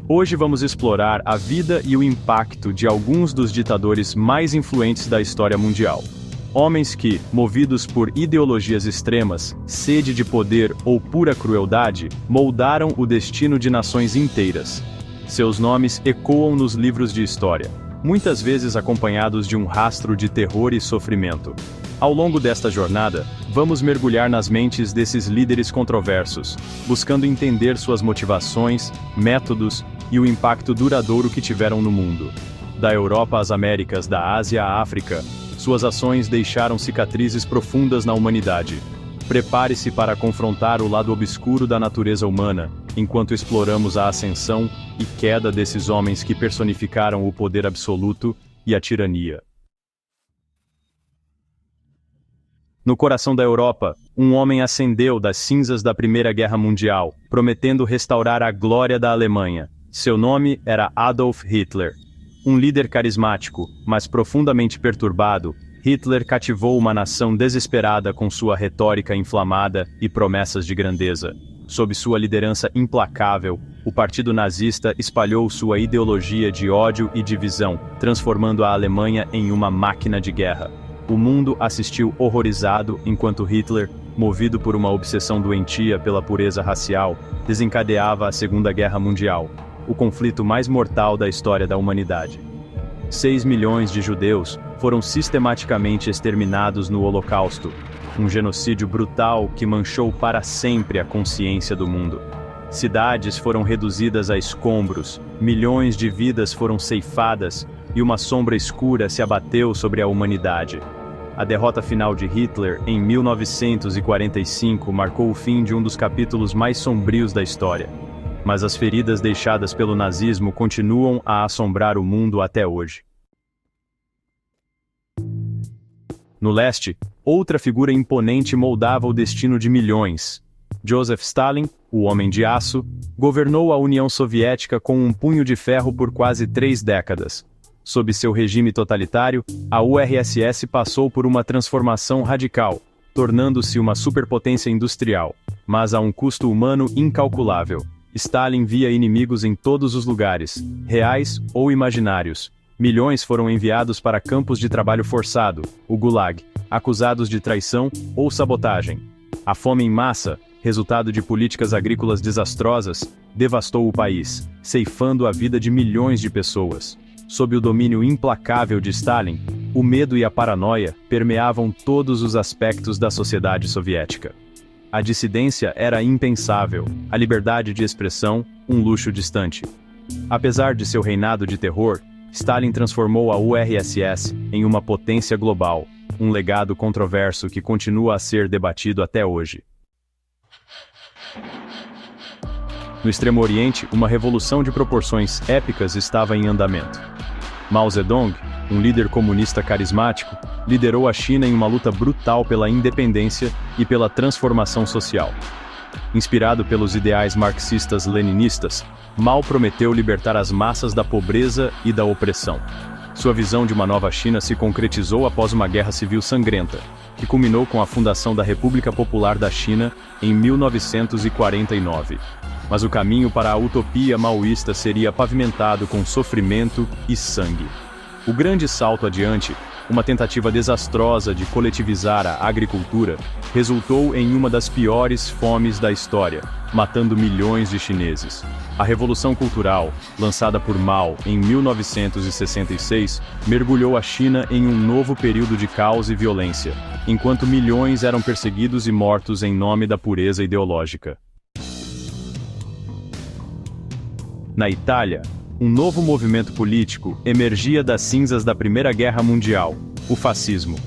Hoje vamos explorar a vida e o impacto de alguns dos ditadores mais influentes da história mundial. Homens que, movidos por ideologias extremas, sede de poder ou pura crueldade, moldaram o destino de nações inteiras. Seus nomes ecoam nos livros de história, muitas vezes acompanhados de um rastro de terror e sofrimento. Ao longo desta jornada, vamos mergulhar nas mentes desses líderes controversos, buscando entender suas motivações, métodos e o impacto duradouro que tiveram no mundo. Da Europa às Américas, da Ásia à África, suas ações deixaram cicatrizes profundas na humanidade. Prepare-se para confrontar o lado obscuro da natureza humana, enquanto exploramos a ascensão e queda desses homens que personificaram o poder absoluto e a tirania. No coração da Europa, um homem ascendeu das cinzas da Primeira Guerra Mundial, prometendo restaurar a glória da Alemanha. Seu nome era Adolf Hitler. Um líder carismático, mas profundamente perturbado, Hitler cativou uma nação desesperada com sua retórica inflamada e promessas de grandeza. Sob sua liderança implacável, o Partido Nazista espalhou sua ideologia de ódio e divisão, transformando a Alemanha em uma máquina de guerra. O mundo assistiu horrorizado enquanto Hitler, movido por uma obsessão doentia pela pureza racial, desencadeava a Segunda Guerra Mundial, o conflito mais mortal da história da humanidade. 6 milhões de judeus foram sistematicamente exterminados no Holocausto, um genocídio brutal que manchou para sempre a consciência do mundo. Cidades foram reduzidas a escombros, milhões de vidas foram ceifadas e uma sombra escura se abateu sobre a humanidade. A derrota final de Hitler em 1945 marcou o fim de um dos capítulos mais sombrios da história. Mas as feridas deixadas pelo nazismo continuam a assombrar o mundo até hoje. No leste, outra figura imponente moldava o destino de milhões. Joseph Stalin, o Homem de Aço, governou a União Soviética com um punho de ferro por quase 3 décadas. Sob seu regime totalitário, a URSS passou por uma transformação radical, tornando-se uma superpotência industrial, mas a um custo humano incalculável. Stalin via inimigos em todos os lugares, reais ou imaginários. Milhões foram enviados para campos de trabalho forçado, o Gulag, acusados de traição ou sabotagem. A fome em massa, resultado de políticas agrícolas desastrosas, devastou o país, ceifando a vida de milhões de pessoas. Sob o domínio implacável de Stalin, o medo e a paranoia permeavam todos os aspectos da sociedade soviética. A dissidência era impensável, a liberdade de expressão, um luxo distante. Apesar de seu reinado de terror, Stalin transformou a URSS em uma potência global, um legado controverso que continua a ser debatido até hoje. No Extremo Oriente, uma revolução de proporções épicas estava em andamento. Mao Zedong, um líder comunista carismático, liderou a China em uma luta brutal pela independência e pela transformação social. Inspirado pelos ideais marxistas-leninistas, Mao prometeu libertar as massas da pobreza e da opressão. Sua visão de uma nova China se concretizou após uma guerra civil sangrenta, que culminou com a fundação da República Popular da China em 1949. Mas o caminho para a utopia maoísta seria pavimentado com sofrimento e sangue. O grande salto adiante, uma tentativa desastrosa de coletivizar a agricultura, resultou em uma das piores fomes da história, matando milhões de chineses. A Revolução Cultural, lançada por Mao em 1966, mergulhou a China em um novo período de caos e violência, enquanto milhões eram perseguidos e mortos em nome da pureza ideológica. Na Itália, um novo movimento político emergia das cinzas da Primeira Guerra Mundial, o fascismo.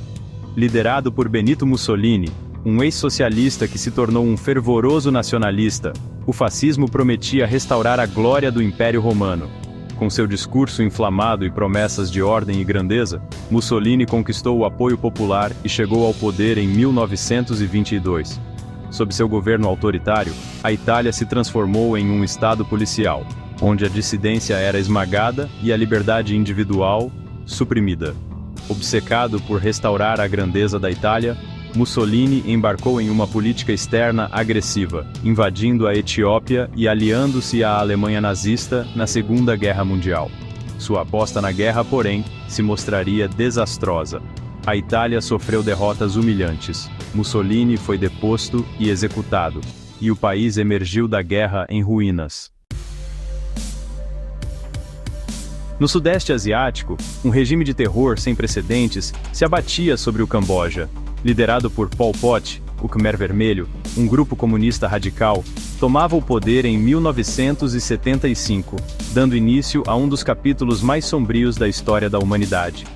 Liderado por Benito Mussolini, um ex-socialista que se tornou um fervoroso nacionalista, o fascismo prometia restaurar a glória do Império Romano. Com seu discurso inflamado e promessas de ordem e grandeza, Mussolini conquistou o apoio popular e chegou ao poder em 1922. Sob seu governo autoritário, a Itália se transformou em um estado policial, onde a dissidência era esmagada e a liberdade individual suprimida. Obcecado por restaurar a grandeza da Itália, Mussolini embarcou em uma política externa agressiva, invadindo a Etiópia e aliando-se à Alemanha nazista na Segunda Guerra Mundial. Sua aposta na guerra, porém, se mostraria desastrosa. A Itália sofreu derrotas humilhantes. Mussolini foi deposto e executado, e o país emergiu da guerra em ruínas. No Sudeste Asiático, um regime de terror sem precedentes se abatia sobre o Camboja. Liderado por Pol Pot, o Khmer Vermelho, um grupo comunista radical, tomava o poder em 1975, dando início a um dos capítulos mais sombrios da história da humanidade.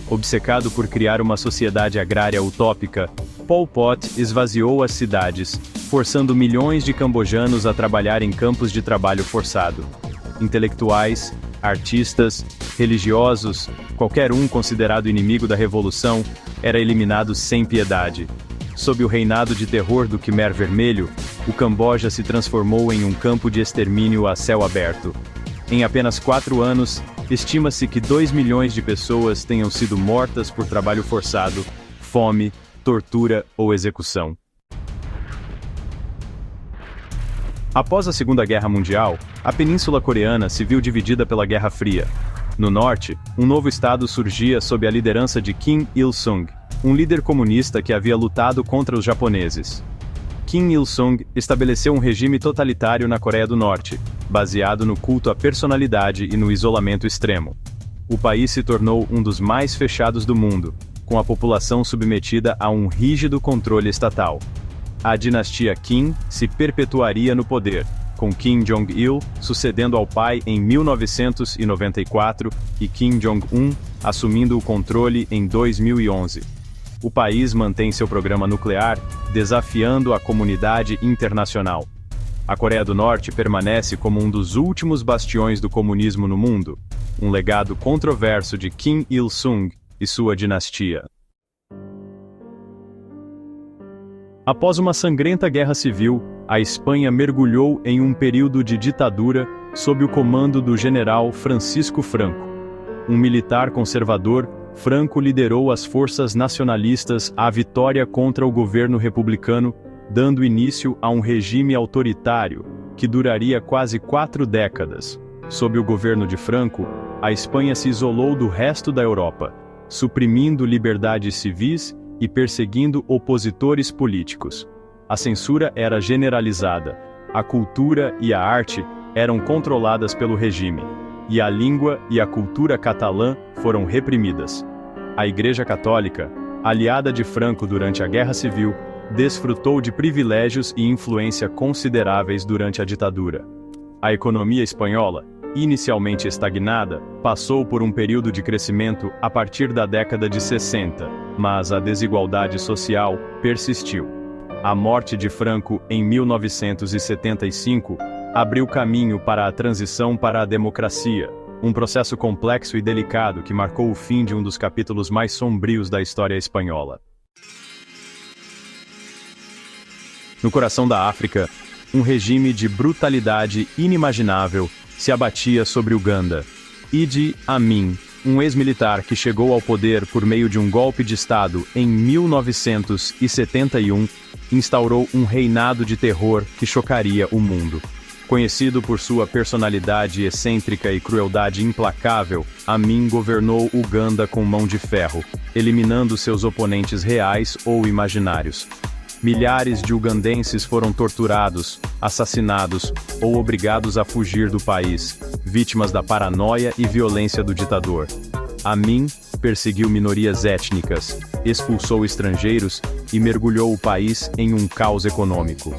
Obcecado por criar uma sociedade agrária utópica, Pol Pot esvaziou as cidades, forçando milhões de cambojanos a trabalhar em campos de trabalho forçado. Intelectuais, artistas, religiosos, qualquer um considerado inimigo da revolução, era eliminado sem piedade. Sob o reinado de terror do Khmer Vermelho, o Camboja se transformou em um campo de extermínio a céu aberto. Em apenas 4 anos, estima-se que 2 milhões de pessoas tenham sido mortas por trabalho forçado, fome, tortura ou execução. Após a Segunda Guerra Mundial, a Península Coreana se viu dividida pela Guerra Fria. No norte, um novo estado surgia sob a liderança de Kim Il-sung, um líder comunista que havia lutado contra os japoneses. Kim Il-sung estabeleceu um regime totalitário na Coreia do Norte, baseado no culto à personalidade e no isolamento extremo. O país se tornou um dos mais fechados do mundo, com a população submetida a um rígido controle estatal. A dinastia Kim se perpetuaria no poder, com Kim Jong-il sucedendo ao pai em 1994 e Kim Jong-un assumindo o controle em 2011. O país mantém seu programa nuclear, desafiando a comunidade internacional. A Coreia do Norte permanece como um dos últimos bastiões do comunismo no mundo, um legado controverso de Kim Il-sung e sua dinastia. Após uma sangrenta guerra civil, a Espanha mergulhou em um período de ditadura sob o comando do general Francisco Franco. Um militar conservador, Franco liderou as forças nacionalistas à vitória contra o governo republicano, dando início a um regime autoritário que duraria quase 4 décadas. Sob o governo de Franco, a Espanha se isolou do resto da Europa, suprimindo liberdades civis e perseguindo opositores políticos. A censura era generalizada, a cultura e a arte eram controladas pelo regime, e a língua e a cultura catalã foram reprimidas. A Igreja Católica, aliada de Franco durante a Guerra Civil, desfrutou de privilégios e influência consideráveis durante a ditadura. A economia espanhola, inicialmente estagnada, passou por um período de crescimento a partir da década de 60, mas a desigualdade social persistiu. A morte de Franco em 1975 abriu caminho para a transição para a democracia, um processo complexo e delicado que marcou o fim de um dos capítulos mais sombrios da história espanhola. No coração da África, um regime de brutalidade inimaginável se abatia sobre Uganda. Idi Amin, um ex-militar que chegou ao poder por meio de um golpe de Estado em 1971, instaurou um reinado de terror que chocaria o mundo. Conhecido por sua personalidade excêntrica e crueldade implacável, Amin governou Uganda com mão de ferro, eliminando seus oponentes reais ou imaginários. Milhares de ugandenses foram torturados, assassinados ou obrigados a fugir do país, vítimas da paranoia e violência do ditador. Amin perseguiu minorias étnicas, expulsou estrangeiros e mergulhou o país em um caos econômico.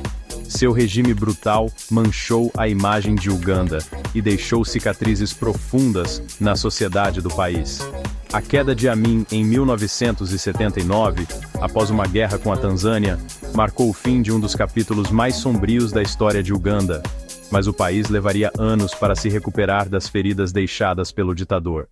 Seu regime brutal manchou a imagem de Uganda e deixou cicatrizes profundas na sociedade do país. A queda de Amin em 1979, após uma guerra com a Tanzânia, marcou o fim de um dos capítulos mais sombrios da história de Uganda, mas o país levaria anos para se recuperar das feridas deixadas pelo ditador.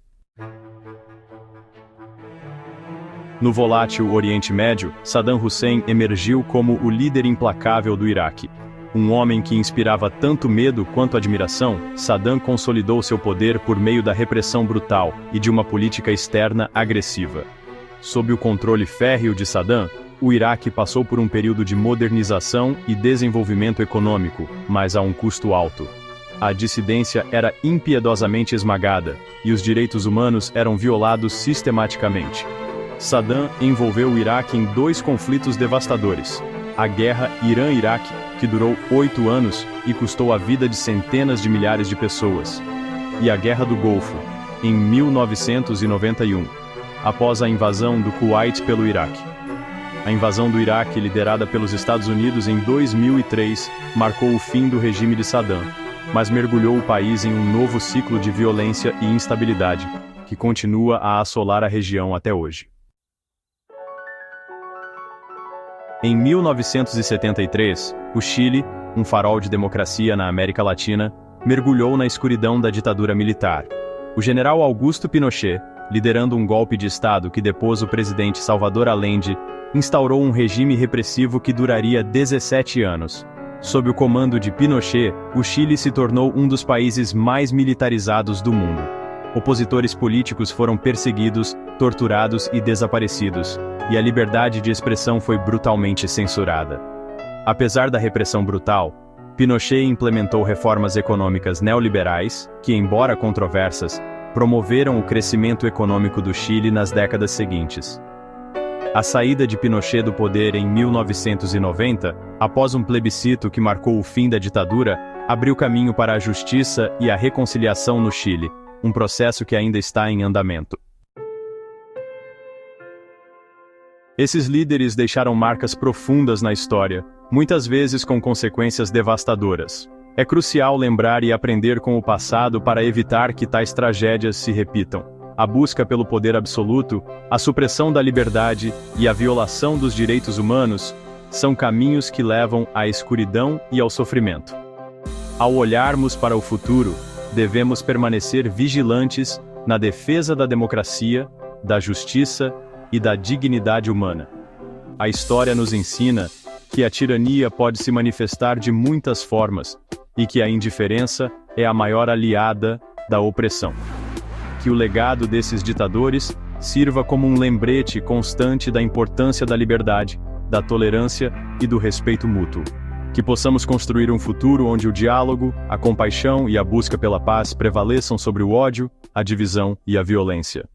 No volátil Oriente Médio, Saddam Hussein emergiu como o líder implacável do Iraque. Um homem que inspirava tanto medo quanto admiração, Saddam consolidou seu poder por meio da repressão brutal e de uma política externa agressiva. Sob o controle férreo de Saddam, o Iraque passou por um período de modernização e desenvolvimento econômico, mas a um custo alto. A dissidência era impiedosamente esmagada, e os direitos humanos eram violados sistematicamente. Saddam envolveu o Iraque em 2 conflitos devastadores: a Guerra Irã-Iraque, que durou 8 anos e custou a vida de centenas de milhares de pessoas, e a Guerra do Golfo, em 1991, após a invasão do Kuwait pelo Iraque. A invasão do Iraque, liderada pelos Estados Unidos em 2003, marcou o fim do regime de Saddam, mas mergulhou o país em um novo ciclo de violência e instabilidade, que continua a assolar a região até hoje. Em 1973, o Chile, um farol de democracia na América Latina, mergulhou na escuridão da ditadura militar. O general Augusto Pinochet, liderando um golpe de Estado que depôs o presidente Salvador Allende, instaurou um regime repressivo que duraria 17 anos. Sob o comando de Pinochet, o Chile se tornou um dos países mais militarizados do mundo. Opositores políticos foram perseguidos, torturados e desaparecidos, e a liberdade de expressão foi brutalmente censurada. Apesar da repressão brutal, Pinochet implementou reformas econômicas neoliberais que, embora controversas, promoveram o crescimento econômico do Chile nas décadas seguintes. A saída de Pinochet do poder em 1990, após um plebiscito que marcou o fim da ditadura, abriu caminho para a justiça e a reconciliação no Chile, um processo que ainda está em andamento. Esses líderes deixaram marcas profundas na história, muitas vezes com consequências devastadoras. É crucial lembrar e aprender com o passado para evitar que tais tragédias se repitam. A busca pelo poder absoluto, a supressão da liberdade e a violação dos direitos humanos são caminhos que levam à escuridão e ao sofrimento. Ao olharmos para o futuro, devemos permanecer vigilantes na defesa da democracia, da justiça e da dignidade humana. A história nos ensina que a tirania pode se manifestar de muitas formas e que a indiferença é a maior aliada da opressão. Que o legado desses ditadores sirva como um lembrete constante da importância da liberdade, da tolerância e do respeito mútuo. Que possamos construir um futuro onde o diálogo, a compaixão e a busca pela paz prevaleçam sobre o ódio, a divisão e a violência.